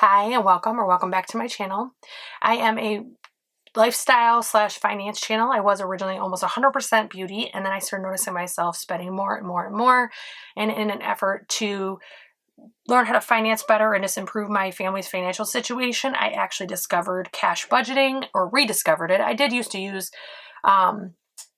Hi and welcome back to my channel. I am a lifestyle / finance channel. I was originally almost 100% beauty, and then I started noticing myself spending more and more, and in an effort to learn how to finance better and just improve my family's financial situation, I actually discovered cash budgeting, or rediscovered it. I did used to use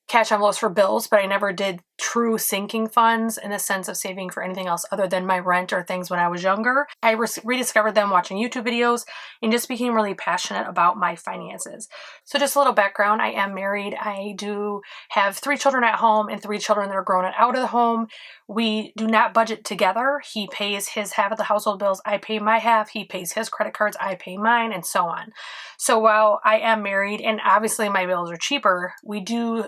cash envelopes for bills, but I never did true sinking funds in the sense of saving for anything else other than my rent or things when I was younger. I rediscovered them watching YouTube videos and just became really passionate about my finances. So just a little background, I am married. I do have 3 children at home and 3 children that are grown and out of the home. We do not budget together. He pays his half of the household bills. I pay my half. He pays his credit cards. I pay mine, and so on. So while I am married and obviously my bills are cheaper, we do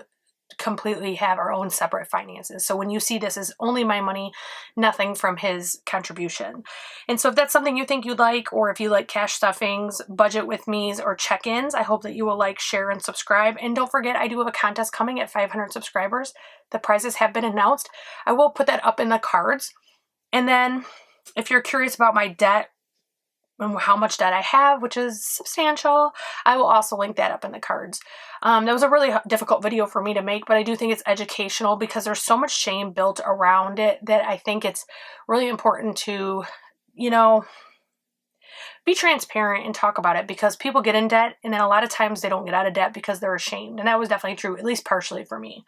completely have our own separate finances. So when you see this is only my money, nothing from his contribution. And so if that's something you think you'd like, or if you like cash stuffings, budget with me's, or check-ins, I hope that you will like, share, and subscribe. And don't forget, I do have a contest coming at 500 subscribers. The prizes have been announced. I will put that up in the cards. And then if you're curious about my debt and how much debt I have, which is substantial, I will also link that up in the cards. That was a really difficult video for me to make, but I do think it's educational because there's so much shame built around it that I think it's really important to, be transparent and talk about it, because people get in debt and then a lot of times they don't get out of debt because they're ashamed. And that was definitely true, at least partially for me.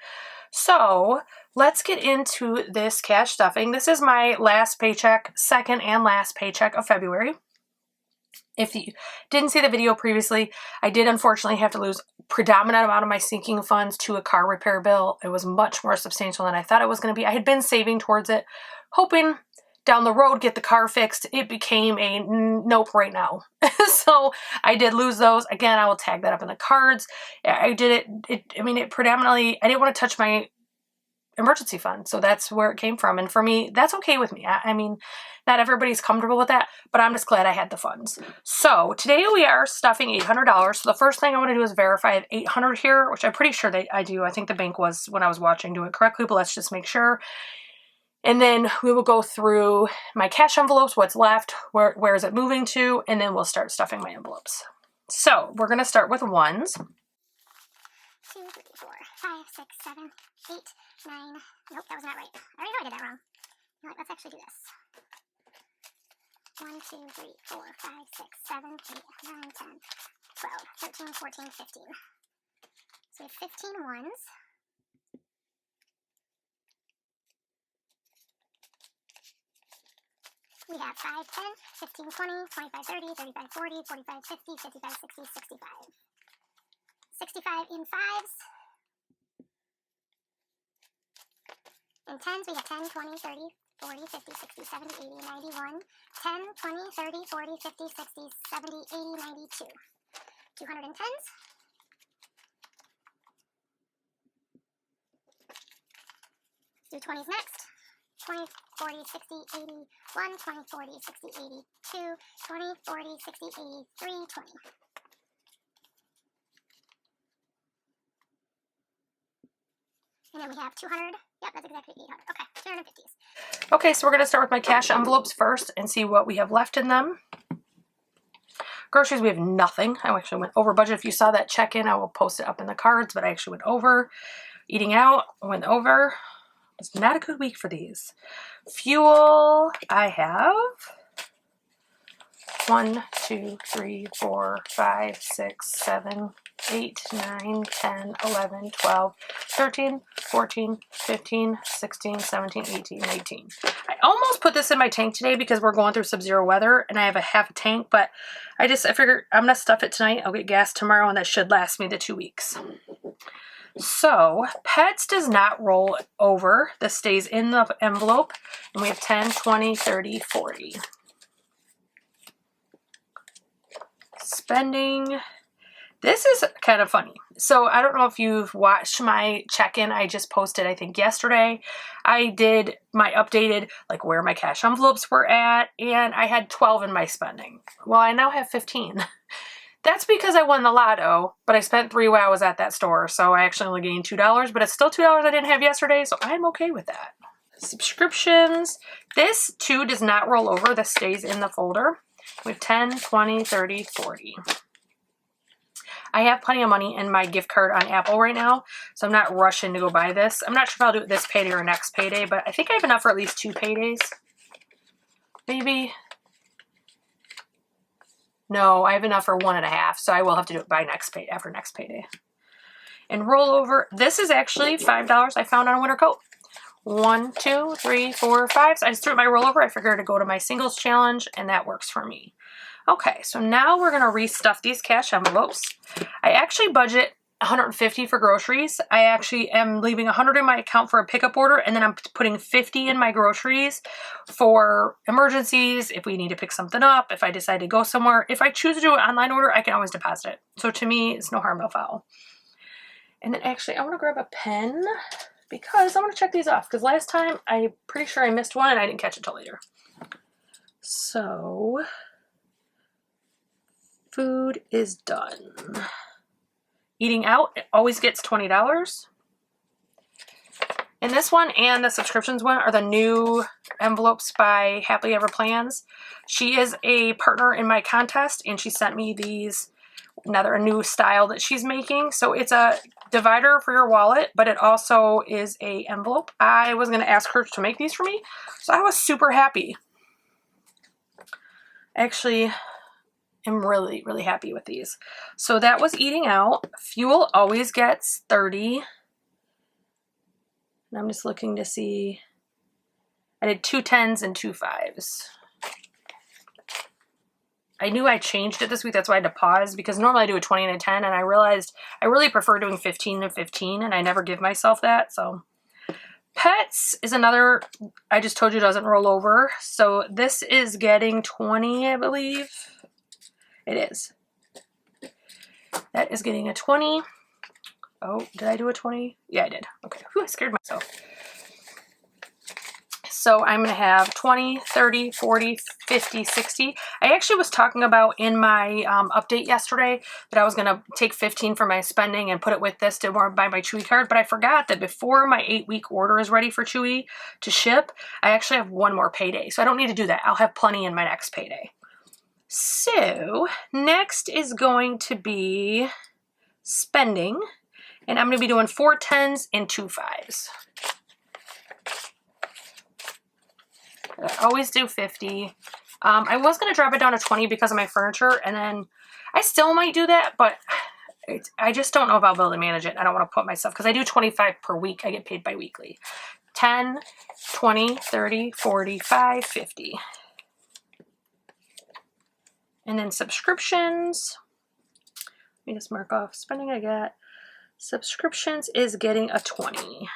So let's get into this cash stuffing. This is my last paycheck, second and last paycheck of February. If you didn't see the video previously, I did unfortunately have to lose a predominant amount of my sinking funds to a car repair bill. It was much more substantial than I thought it was going to be. I had been saving towards it, hoping down the road get the car fixed. It became a nope right now. So I did lose those. Again, I will tag that up in the cards. I did it predominantly, I didn't want to touch my emergency fund. So that's where it came from. And for me, that's okay with me. I mean, not everybody's comfortable with that, but I'm just glad I had the funds. So today we are stuffing $800. So the first thing I want to do is verify I have 800 here, which I'm pretty sure I do. I think the bank was, when I was watching, doing it correctly, but let's just make sure. And then we will go through my cash envelopes, what's left, where is it moving to, and then we'll start stuffing my envelopes. So we're going to start with ones. 2, 3, 4, 5, 6, 7, 8, 9. Nope, that was not right. I already know I did that wrong. You know what, let's actually do this. 1, 2, 3, 4, 5, 6, 7, 8, 9, 10, 12, 13, 14, 15. So we have 15 ones. We have 5, 10, 15, 20, 25, 30, 35, 40, 45, 50, 55, 60, 65. 65 in 5s. In 10s, we have 10, 20, 30, 40, 50, 60, 70, 80, 91. 10, 20, 30, 40, 50, 60, 70, 80, 92. 210s. Do 20s next. 20, 40, 60, 81, 20, 40, 60, 82, 20, 40, 60, 83, 20. And then we have 200. Yep, that's exactly 800. Okay, 250s. Okay, so we're going to start with my cash envelopes first and see what we have left in them. Groceries, we have nothing. I actually went over budget. If you saw that check-in, I will post it up in the cards, but I actually went over. Eating out, went over. It's not a good week for these. Fuel, I have 1, 2, 3, 4, 5, 6, 7, 8, 9, 10, 11, 12, 13, 14, 15, 16, 17, 18, 19. I almost put this in my tank today because we're going through sub-zero weather and I have a half a tank, but I figured I'm going to stuff it tonight. I'll get gas tomorrow and that should last me the 2 weeks. So pets does not roll over. This stays in the envelope. And we have 10, 20, 30, 40. Spending. This is kind of funny. So I don't know if you've watched my check-in I just posted, I think yesterday. I did my updated, like where my cash envelopes were at, and I had 12 in my spending. Well, I now have 15. That's because I won the lotto, but I spent 3 while I was at that store, so I actually only gained $2, but it's still $2 I didn't have yesterday, so I'm okay with that. Subscriptions. This, too, does not roll over. This stays in the folder. We have 10, 20, 30, 40. I have plenty of money in my gift card on Apple right now, so I'm not rushing to go buy this. I'm not sure if I'll do it this payday or next payday, but I think I have enough for at least 2 paydays. Maybe. No, I have enough for 1.5, so I will have to do it by after next payday. And rollover, this is actually $5 I found on a winter coat. 1, 2, 3, 4, 5. So I just threw my rollover. I figured to go to my singles challenge, and that works for me. Okay, so now we're going to restuff these cash envelopes. I actually budget $150 for groceries. I actually am leaving $100 in my account for a pickup order, and then I'm putting $50 in my groceries for emergencies, if we need to pick something up, if I decide to go somewhere. If I choose to do an online order, I can always deposit it. So to me, it's no harm, no foul. And then actually, I want to grab a pen because I want to check these off. Because last time, I'm pretty sure I missed one and I didn't catch it till later. So, food is done. Eating out, it always gets $20. And this one and the subscriptions one are the new envelopes by Happily Ever Plans. She is a partner in my contest, and she sent me these, a new style that she's making. So it's a divider for your wallet, but it also is a envelope. I was going to ask her to make these for me, so I was super happy. Actually, I'm really, really happy with these. So that was eating out. Fuel always gets 30. And I'm just looking to see. I did 2 10s and 2 5s. I knew I changed it this week. That's why I had to pause, because normally I do a 20 and a 10, and I realized I really prefer doing 15 and 15, and I never give myself that. So pets is another, I just told you, doesn't roll over. So this is getting 20, I believe. It is. That is getting a 20. Oh, did I do a 20? Yeah, I did. Okay. Whew, I scared myself. So I'm going to have 20, 30, 40, 50, 60. I actually was talking about in my update yesterday that I was going to take 15 for my spending and put it with this to buy my Chewy card, but I forgot that before my 8-week order is ready for Chewy to ship, I actually have one more payday. So I don't need to do that. I'll have plenty in my next payday. So next is going to be spending, and I'm going to be doing 4 10s and 2 5s. I always do 50. I was going to drop it down to 20 because of my furniture, and then I still might do that, but I just don't know if I'll be able to manage it. I don't want to put myself, because I do 25 per week. I get paid biweekly. 10, 20, 30, 45, 50. And then subscriptions. Let me just mark off spending I got. Subscriptions is getting a 20.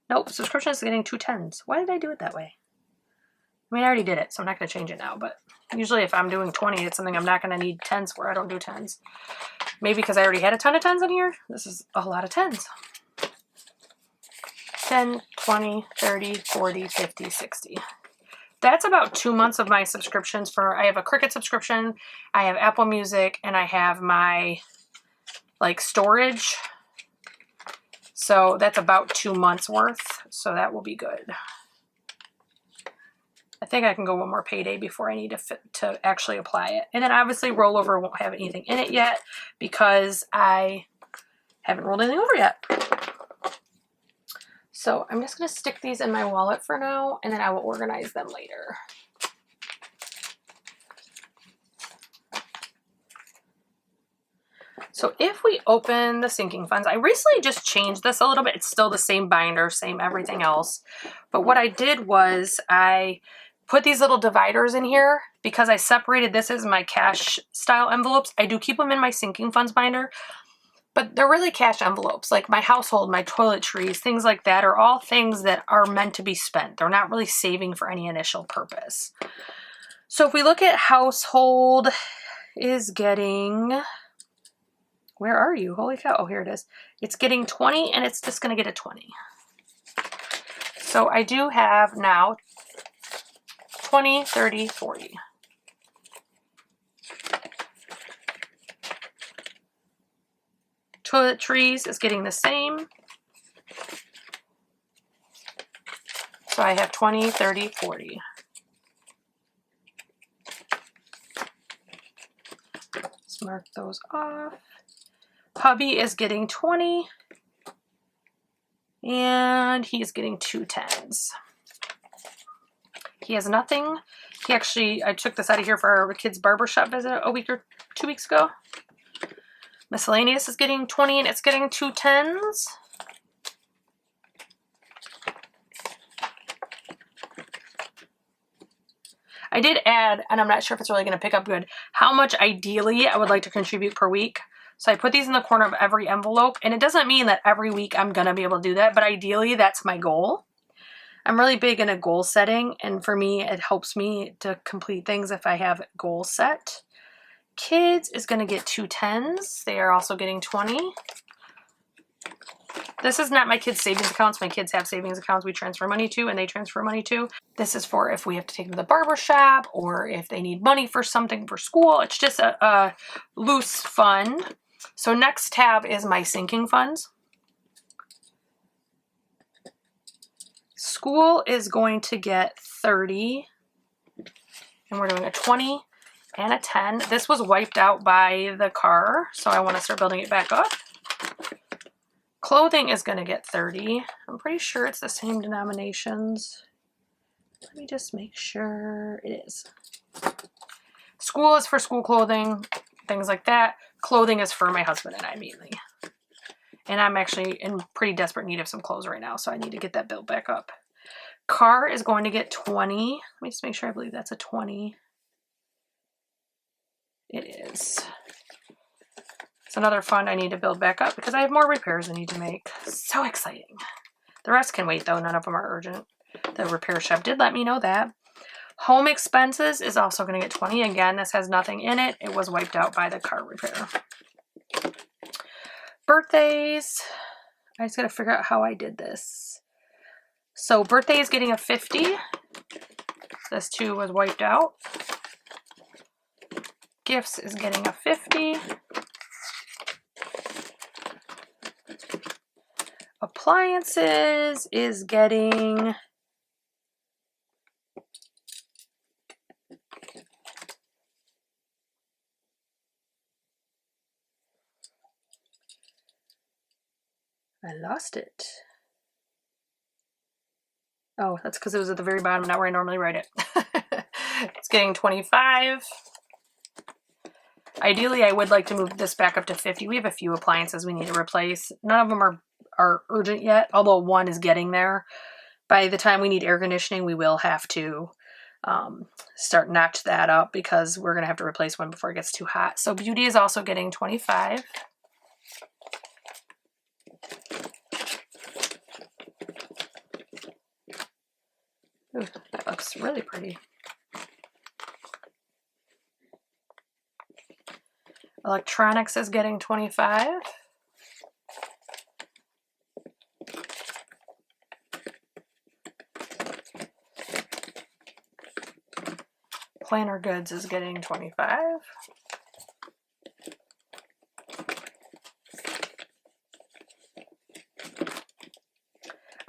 Nope, subscriptions is getting 2 10s. Why did I do it that way? I mean, I already did it, so I'm not going to change it now. But usually if I'm doing 20, it's something I'm not going to need 10s for. I don't do 10s. Maybe because I already had a ton of 10s in here. This is a lot of 10s. 10, 20, 30, 40, 50, 60. That's about 2 months of my subscriptions I have a Cricket subscription, I have Apple Music, and I have my, storage. So that's about 2 months worth. So that will be good. I think I can go one more payday before I need to actually apply it. And then obviously rollover won't have anything in it yet because I haven't rolled anything over yet. So I'm just going to stick these in my wallet for now, and then I will organize them later. So if we open the sinking funds, I recently just changed this a little bit. It's still the same binder, same everything else. But what I did was I put these little dividers in here because I separated this as my cash style envelopes. I do keep them in my sinking funds binder, but they're really cash envelopes. Like my household, my toiletries, things like that are all things that are meant to be spent. They're not really saving for any initial purpose. So if we look at household is getting, where are you? Holy cow. Oh, here it is. It's getting 20 and it's just going to get a 20. So I do have now 20, 30, 40. Toiletries is getting the same. So I have 20, 30, 40. Let's mark those off. Hubby is getting 20. And he's getting 2 10s. He has nothing. He actually, I took this out of here for our kids' barbershop visit a week or 2 weeks ago. Miscellaneous is getting 20 and it's getting 2 10s. I did add, and I'm not sure if it's really going to pick up good, how much ideally I would like to contribute per week. So I put these in the corner of every envelope, and it doesn't mean that every week I'm going to be able to do that, but ideally that's my goal. I'm really big in a goal setting, and for me, it helps me to complete things if I have goals set. Kids is going to get 2 10s. They are also getting 20. This is not my kids' savings accounts. My kids have savings accounts we transfer money to, and they transfer money to. This is for if we have to take them to the barber shop or if they need money for something for school. It's just a loose fund. So next tab is my sinking funds. School is going to get 30, and we're doing a 20 and a 10. This was wiped out by the car, so I want to start building it back up. Clothing is going to get 30. I'm pretty sure it's the same denominations. Let me just make sure it is. School is for school clothing, things like that. Clothing is for my husband and I mainly. And I'm actually in pretty desperate need of some clothes right now, so I need to get that built back up. Car is going to get 20. Let me just make sure I believe that's a 20. It is. It's another fund I need to build back up because I have more repairs I need to make. So exciting. The rest can wait though. None of them are urgent. The repair shop did let me know that. Home expenses is also going to get 20. Again, this has nothing in it. It was wiped out by the car repair. Birthdays. I just got to figure out how I did this. So birthday is getting a 50. This too was wiped out. Gifts is getting a 50. Appliances is getting I lost it. Oh, that's because it was at the very bottom, not where I normally write it. It's getting 25. Ideally, I would like to move this back up to 50. We have a few appliances we need to replace. None of them are urgent yet, although one is getting there. By the time we need air conditioning, we will have to start notch that up because we're going to have to replace one before it gets too hot. So beauty is also getting 25. Ooh, that looks really pretty. Electronics is getting 25. Planner goods is getting 25.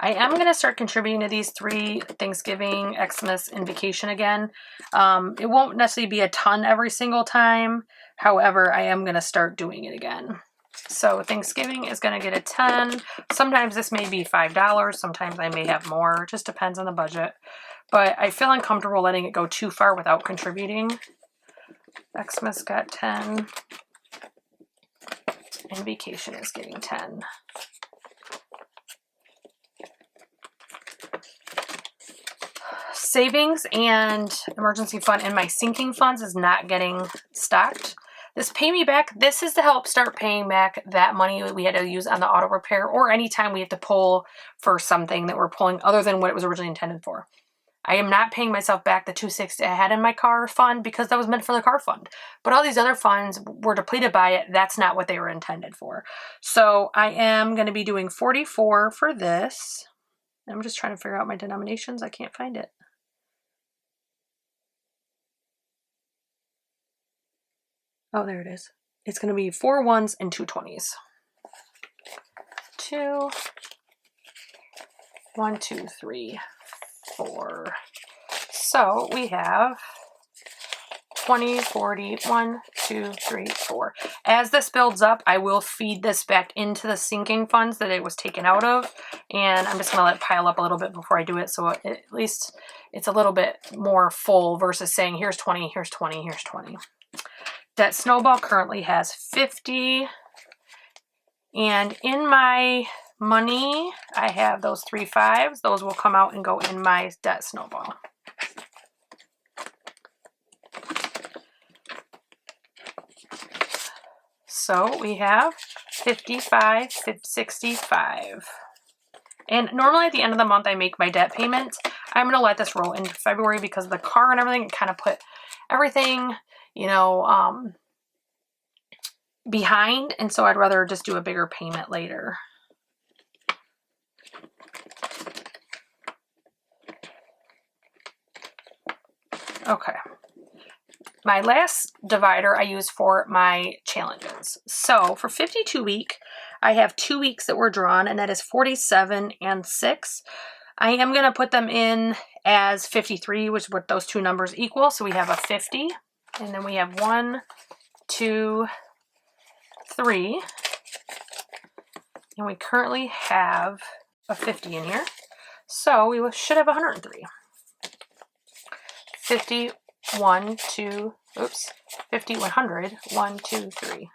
I am going to start contributing to these 3: Thanksgiving, Xmas, and vacation again. It won't necessarily be a ton every single time. However, I am going to start doing it again. So Thanksgiving is going to get a 10. Sometimes this may be $5. Sometimes I may have more. It just depends on the budget. But I feel uncomfortable letting it go too far without contributing. Xmas got 10. And vacation is getting 10. Savings and emergency fund and my sinking funds is not getting stocked. This pay me back, this is to help start paying back that money that we had to use on the auto repair or anytime we have to pull for something that we're pulling other than what it was originally intended for. I am not paying myself back the $260 I had in my car fund because that was meant for the car fund. But all these other funds were depleted by it. That's not what they were intended for. So I am going to be doing 44 for this. I'm just trying to figure out my denominations. I can't find it. Oh, there it is. It's going to be 4 1s and 2 20s. 2, 1, 2, 3, 4. So we have 20, 40, 1, 2, 3, 4. As this builds up, I will feed this back into the sinking funds that it was taken out of. And I'm just going to let it pile up a little bit before I do it. So at least it's a little bit more full versus saying, here's 20, here's 20, here's 20. Debt snowball currently has 50. And in my money, I have those 3 5s. Those will come out and go in my debt snowball. So we have 55, 65. And normally at the end of the month, I make my debt payment. I'm going to let this roll into February because of the car and everything. It kind of put everything, you know, behind. And so I'd rather just do a bigger payment later. Okay. My last divider I use for my challenges. So for 52 week, I have 2 weeks that were drawn, and that is 47 and 6. I am going to put them in as 53, which is what those two numbers equal. So we have a 50, and then we have 1, 2, 3, and we currently have a 50 in here. So we should have 103. 50, 1, 2, oops, 50, 100, 1, 2, 3.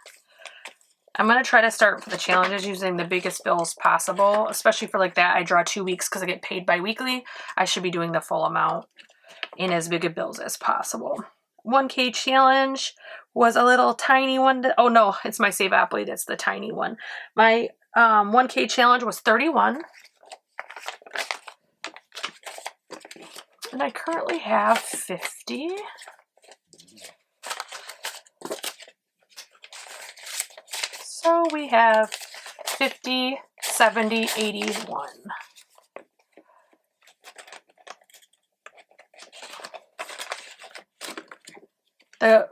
I'm going to try to start for the challenges using the biggest bills possible, especially for like that. I draw 2 weeks because I get paid biweekly. I should be doing the full amount in as big of bills as possible. 1K challenge was a little tiny one. Oh no, it's my Saveopoly. That's the tiny one. My 1K challenge was 31. And I currently have 50. So we have 50, 70, 81. The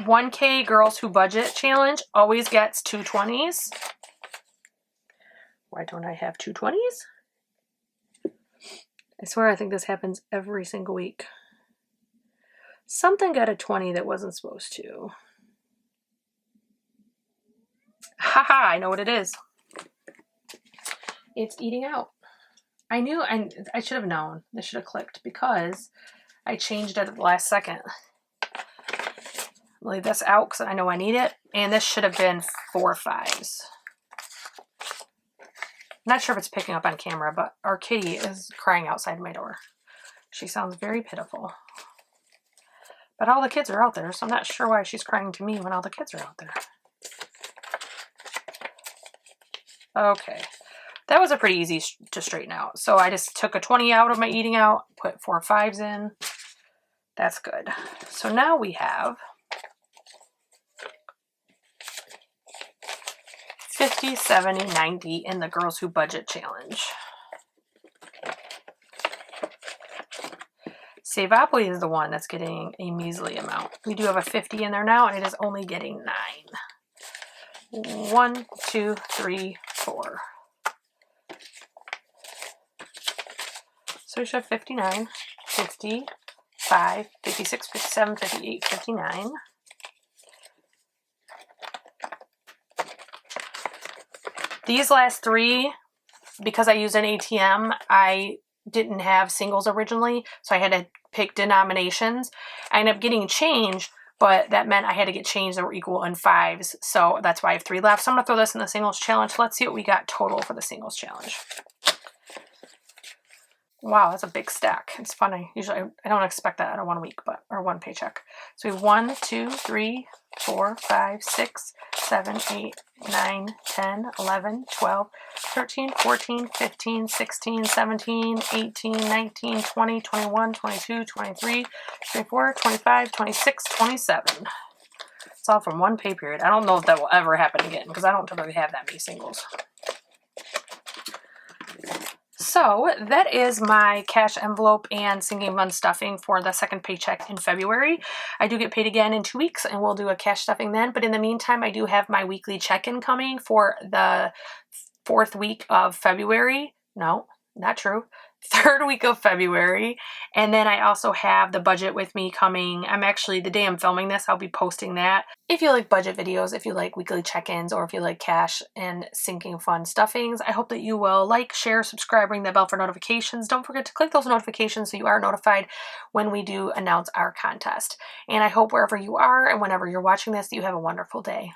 1K Girls Who Budget challenge always gets 2 20s. Why don't I have 2 20s? I swear I think this happens every single week. Something got a 20 that wasn't supposed to. Haha, I know what it is. It's eating out. I knew, I should have known. This should have clicked because I changed it at the last second. Leave this out because I know I need it. And this should have been 4 5s. Not sure if it's picking up on camera, but our kitty is crying outside my door. She sounds very pitiful. But all the kids are out there, so I'm not sure why she's crying to me when all the kids are out there. Okay. That was a pretty easy to straighten out. So I just took a 20 out of my eating out, put 4 5s in. That's good. So now we have 50, 70, 90 in the Girls Who Budget challenge. Saveopoly is the one that's getting a measly amount. We do have a 50 in there now, and it is only getting 9. 1, 2, 3, 4. So we should have 59, 55, 56, 57, 58, 59. These last 3, because I used an ATM, I didn't have singles originally, so I had to pick denominations. I ended up getting change, but that meant I had to get change that were equal in 5s, so that's why I have 3 left. So I'm going to throw this in the singles challenge. Let's see what we got total for the singles challenge. Wow, that's a big stack. It's funny. Usually I don't expect that out of 1 week, or 1 paycheck. So we have 1, 2, 3, 4, 5, 6, 7, 8, 9, 10, 11, 12, 13, 14, 15, 16, 17, 18, 19, 20, 21, 22, 23, 24, 25, 26, 27. It's all from 1 pay period. I don't know if that will ever happen again because I don't typically have that many singles. So that is my cash envelope and sinking fund stuffing for the second paycheck in February. I do get paid again in 2 weeks and we'll do a cash stuffing then. But in the meantime, I do have my weekly check-in coming for the 4th week of February. No, not true. third week of February. And then I also have the budget with me coming. I'm actually, the day I'm filming this, I'll be posting that. If you like budget videos, if you like weekly check-ins, or if you like cash and sinking fund stuffings, I hope that you will like, share, subscribe, ring that bell for notifications. Don't forget to click those notifications so you are notified when we do announce our contest. And I hope wherever you are and whenever you're watching this, you have a wonderful day.